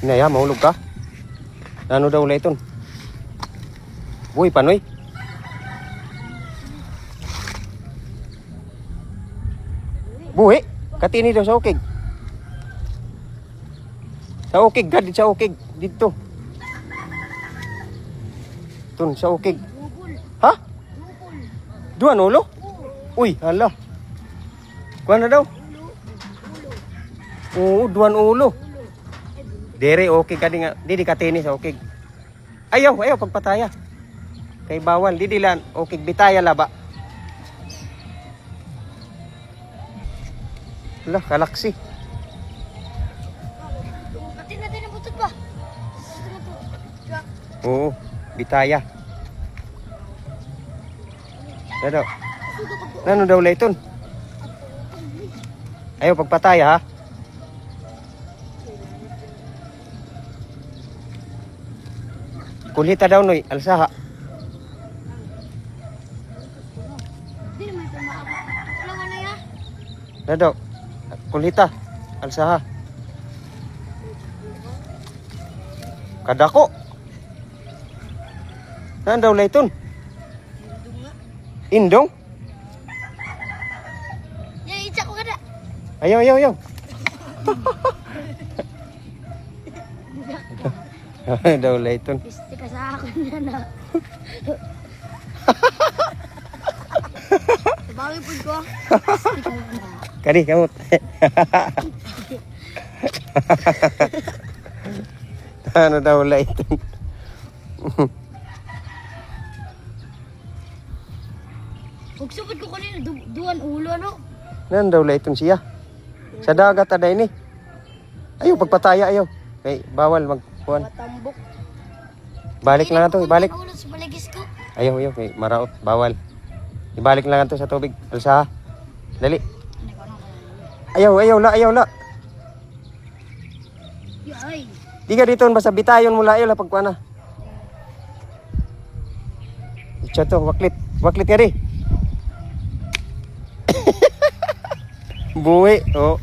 Inaya, mahulog ka? Ano daw ulit ito? Uy, panoy. Buhi, katini daw sa ukig. Sa ukig, gadit sa ukig. Dito. Tun, sa ukig. Ha? Duan ulo? Uy, hala. Kuha na daw? Oo, duan ulo. Dere, okay ka din nga. Di katini sa ukig. Ayaw, pagpataya. Kay bawal, di dilan. Okay, bitaya laba. Hala, kalaksi. Pati natin ang butot ba? Oo, bitaya. Ano daw layton? Ayaw, pagpataya ha? Kulita daw noy, alsaha. Hindi naman ito maabot. Alam mo na ya? Na daw, kulita, alsaha. Kadako. Nan daw layton? Indong? Ya, itsak ko kada. Ayaw. Daw layton. Piste ka sa akin na na. Sabagay po ko. Piste ka na na. Kani kamot. Ano daw layton? Huwag supot ko kanina. Duwan ulo, no? Nan daw layton siya. Sa dagat aday ni. Ayaw pagpataya ayaw. Kay bawal magkuan. Matambok. Balik lang na to, ibalik. Ulo sa baligis ko. Ayaw, kay maraot, bawal. Ibalik lang to sa tubig. Alsa. Dali. Ayaw la. Yay. Di ka dito basta bitayon mula ayaw la pagkuan na. Icha to, waklit. Waklit ka ri. Buwi, oh.